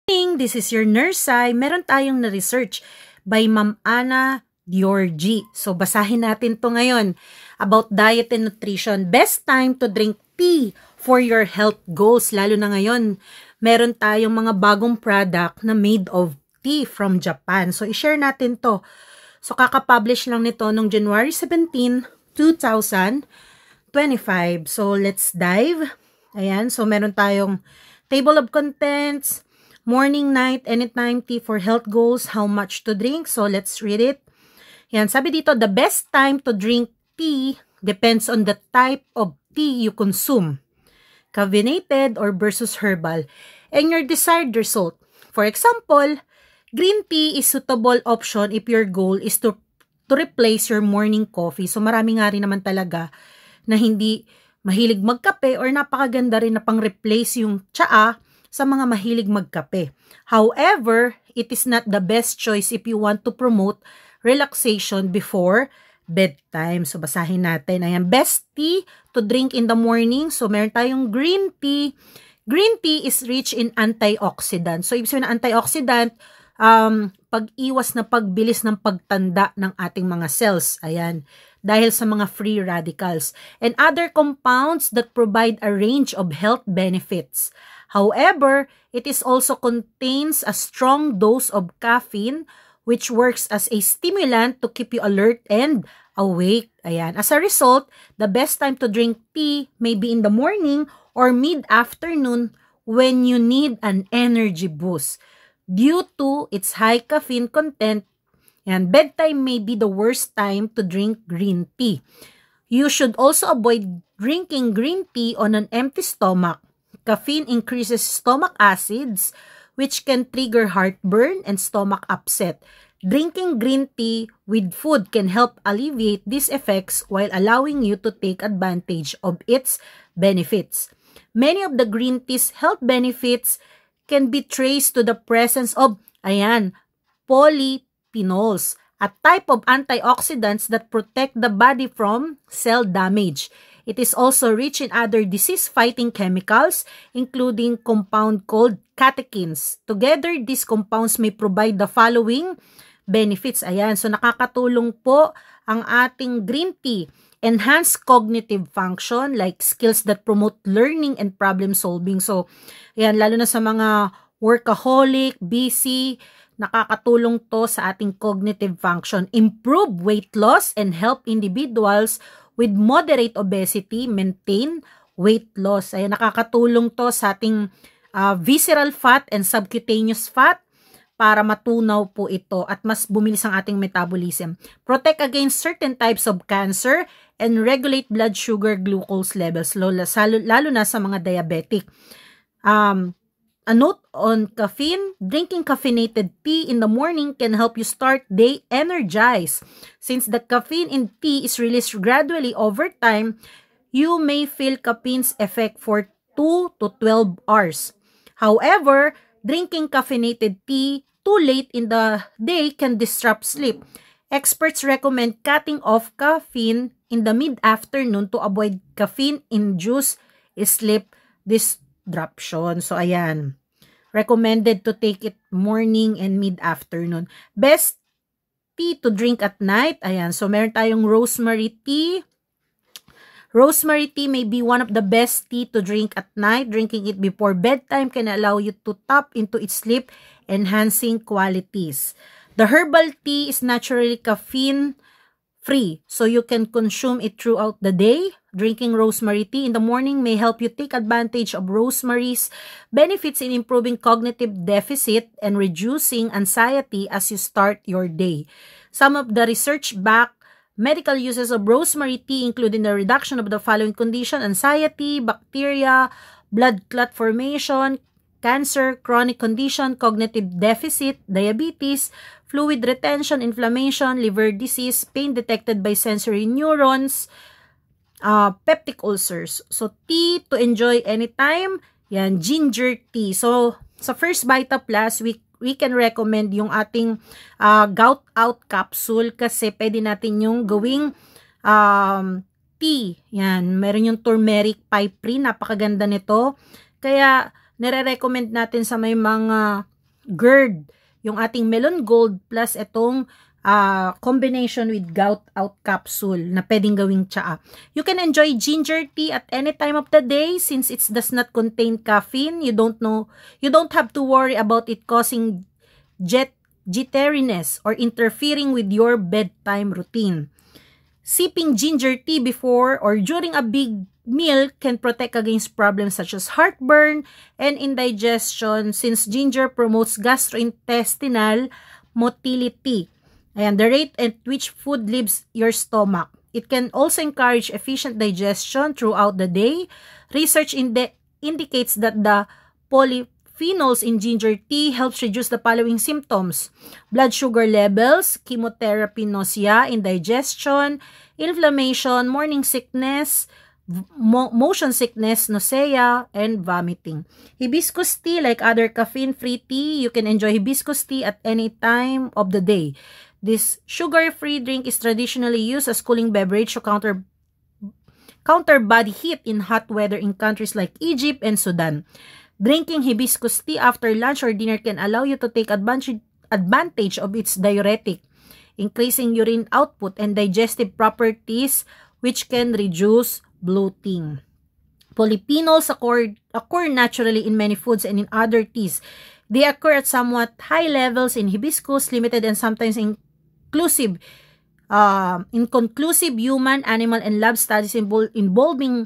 This is your Nursay. Meron tayong na-research by Ma'am Ana Diorgi. So, basahin natin to ngayon about diet and nutrition. Best time to drink tea for your health goals. Lalo na ngayon, meron tayong mga bagong product na made of tea from Japan. So, i-share natin to. So, kaka-publish lang nito noong January 17, 2025. So, let's dive. Ayan. So, meron tayong table of contents, morning, night, anytime tea for health goals, how much to drink. So, let's read it. Yan, sabi dito, the best time to drink tea depends on the type of tea you consume. Caffeinated or versus herbal, and your desired result. For example, green tea is suitable option if your goal is to replace your morning coffee. So, marami nga rin naman talaga na hindi mahilig magkape or napakaganda rin na pang-replace yung tsaa sa mga mahilig magkape. However, it is not the best choice if you want to promote relaxation before bedtime. So, basahin natin. Ayan, best tea to drink in the morning. So, meron tayong green tea. Green tea is rich in antioxidant. So, ibig sabihin na antioxidant, pag-iwas na pagbilis ng pagtanda ng ating mga cells. Ayan, dahil sa mga free radicals. And other compounds that provide a range of health benefits. However, it is also contains a strong dose of caffeine which works as a stimulant to keep you alert and awake. Ayan. As a result, the best time to drink tea may be in the morning or mid-afternoon when you need an energy boost. Due to its high caffeine content, and bedtime may be the worst time to drink green tea. You should also avoid drinking green tea on an empty stomach. Caffeine increases stomach acids, which can trigger heartburn and stomach upset. Drinking green tea with food can help alleviate these effects while allowing you to take advantage of its benefits. Many of the green tea's health benefits can be traced to the presence of, polyphenols, a type of antioxidants that protect the body from cell damage. It is also rich in other disease-fighting chemicals, including compound called catechins. Together, these compounds may provide the following benefits. Ayan, so nakakatulong po ang ating green tea. Enhance cognitive function like skills that promote learning and problem solving. So, ayan, lalo na sa mga workaholic, busy, nakakatulong to sa ating cognitive function. Improve weight loss and help individuals with moderate obesity maintain weight loss. Ay, nakakatulong to sa ating visceral fat and subcutaneous fat para matunaw po ito at mas bumilis ang ating metabolism. Protect against certain types of cancer and regulate blood sugar glucose levels, lalo na sa mga diabetic. A note on caffeine, drinking caffeinated tea in the morning can help you start day energized. Since the caffeine in tea is released gradually over time, you may feel caffeine's effect for 2 to 12 hours. However, drinking caffeinated tea too late in the day can disrupt sleep. Experts recommend cutting off caffeine in the mid-afternoon to avoid caffeine-induced sleep disruption. So, ayan. Recommended to take it morning and mid-afternoon. Best tea to drink at night. Ayan. So, meron tayong rosemary tea. Rosemary tea may be one of the best tea to drink at night. Drinking it before bedtime can allow you to tap into its sleep-enhancing qualities. The herbal tea is naturally caffeine-free, so you can consume it throughout the day. Drinking rosemary tea in the morning may help you take advantage of rosemary's benefits in improving cognitive deficit and reducing anxiety as you start your day. Some of the research-backed medical uses of rosemary tea include the reduction of the following condition: anxiety, bacteria, blood clot formation, cancer, chronic condition, cognitive deficit, diabetes, fluid retention, inflammation, liver disease, pain detected by sensory neurons, peptic ulcers. So, tea to enjoy anytime. Yan, ginger tea. So, sa First Vita Plus, we can recommend yung ating gout out capsule kasi pwede natin yung gawing tea. Yan, meron yung turmeric piperine. Napakaganda nito. Kaya, nire-recommend natin sa may mga GERD, yung ating Melon Gold plus itong combination with gout out capsule na pwedeng gawing tsaa. You can enjoy ginger tea at any time of the day since it does not contain caffeine. You don't have to worry about it causing jitteriness or interfering with your bedtime routine. Sipping ginger tea before or during a big meal can protect against problems such as heartburn and indigestion since ginger promotes gastrointestinal motility and the rate at which food leaves your stomach. It can also encourage efficient digestion throughout the day. Research indicates that the polyphenols in ginger tea helps reduce the following symptoms: blood sugar levels, chemotherapy, nausea, indigestion, inflammation, morning sickness, motion sickness, nausea, and vomiting. Hibiscus tea, like other caffeine-free tea, you can enjoy hibiscus tea at any time of the day. This sugar-free drink is traditionally used as cooling beverage to counter body heat in hot weather in countries like Egypt and Sudan. Drinking hibiscus tea after lunch or dinner can allow you to take advantage of its diuretic, increasing urine output and digestive properties, which can reduce bloating. Polyphenols occur naturally in many foods and in other teas. They occur at somewhat high levels in hibiscus, limited and sometimes inconclusive human, animal, and lab studies involving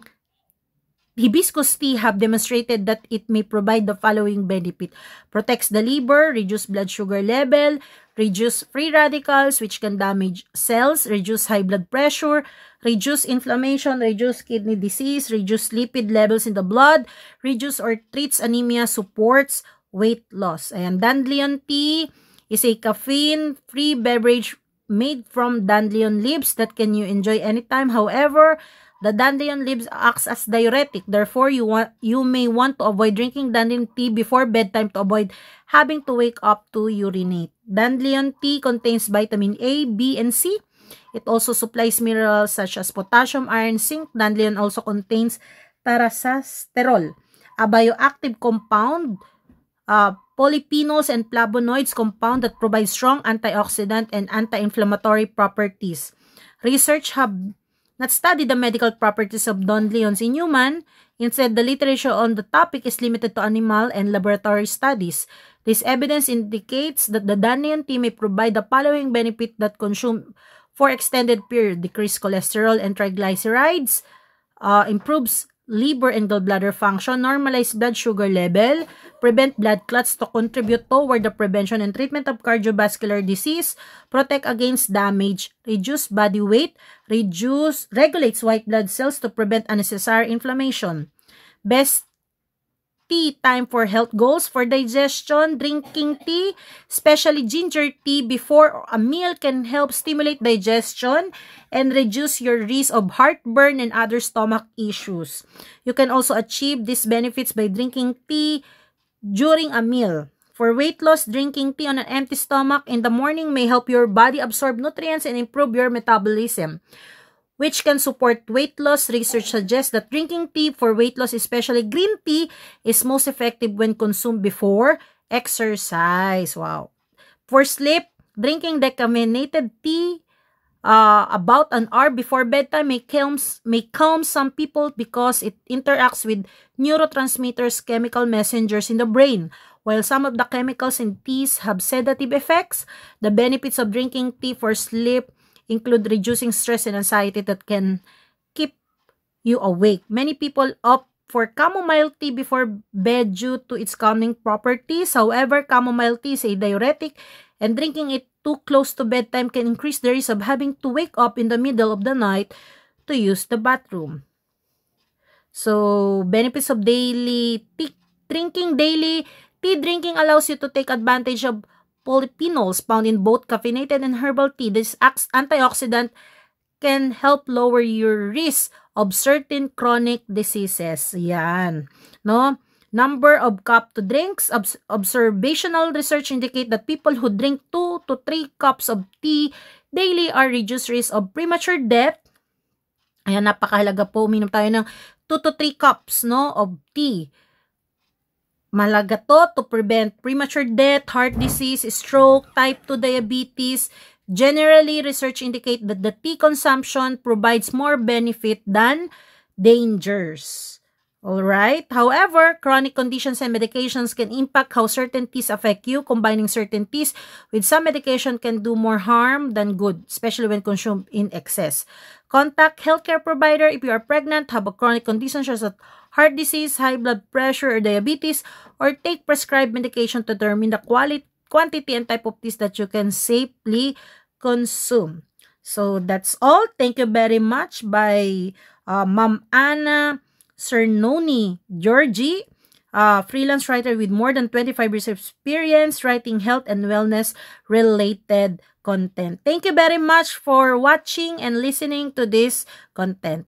hibiscus tea have demonstrated that it may provide the following benefit: protects the liver, reduce blood sugar level, reduce free radicals which can damage cells, reduce high blood pressure, reduce inflammation, reduce kidney disease, reduce lipid levels in the blood, reduce or treats anemia, supports weight loss. And dandelion tea is a caffeine-free beverage made from dandelion leaves that can you enjoy anytime. However, the dandelion leaves acts as diuretic. Therefore, you may want to avoid drinking dandelion tea before bedtime to avoid having to wake up to urinate. Dandelion tea contains vitamin A, B, and C. It also supplies minerals such as potassium, iron, zinc. Dandelion also contains tarasasterol, a bioactive compound, polyphenols and flavonoids compound that provide strong antioxidant and anti-inflammatory properties. Research have not studied the medical properties of dandelions in human. Instead, the literature on the topic is limited to animal and laboratory studies. This evidence indicates that the dandelion tea may provide the following benefit that consumed for extended period: decrease cholesterol and triglycerides, improves liver and gallbladder function, normalize blood sugar level, prevent blood clots to contribute toward the prevention and treatment of cardiovascular disease, protect against damage, reduce body weight, regulates white blood cells to prevent unnecessary inflammation. Best tea time for health goals: for digestion, drinking tea, especially ginger tea before a meal, can help stimulate digestion and reduce your risk of heartburn and other stomach issues. You can also achieve these benefits by drinking tea during a meal. For weight loss, drinking tea on an empty stomach in the morning may help your body absorb nutrients and improve your metabolism, which can support weight loss. Research suggests that drinking tea for weight loss, especially green tea, is most effective when consumed before exercise. Wow. For sleep, drinking decaffeinated tea about an hour before bedtime may calm some people because it interacts with neurotransmitters, chemical messengers in the brain. While some of the chemicals in teas have sedative effects, the benefits of drinking tea for sleep include reducing stress and anxiety that can keep you awake. Many people opt for chamomile tea before bed due to its calming properties. However, chamomile tea is a diuretic, and drinking it too close to bedtime can increase the risk of having to wake up in the middle of the night to use the bathroom. So, benefits of daily tea drinking. Daily tea drinking allows you to take advantage of polyphenols found in both caffeinated and herbal tea. This antioxidant can help lower your risk of certain chronic diseases. Yan. No? Number of cup to drinks. Observational research indicate that people who drink 2 to 3 cups of tea daily are reduced risk of premature death. Ayan, napakahalaga po. Uminom tayo ng 2 to 3 cups, no, of tea. Mahalaga to prevent premature death, heart disease, stroke, type 2 diabetes. Generally, research indicate that the tea consumption provides more benefit than dangers. Alright? However, chronic conditions and medications can impact how certain teas affect you. Combining certain teas with some medication can do more harm than good, especially when consumed in excess. Contact healthcare provider if you are pregnant, have a chronic condition such as heart disease, high blood pressure, or diabetes, or take prescribed medication to determine the quantity and type of teas that you can safely consume. So that's all. Thank you very much by Ma'am Anna Cernoni Georgie, freelance writer with more than 25 years of experience writing health and wellness related content. Thank you very much for watching and listening to this content.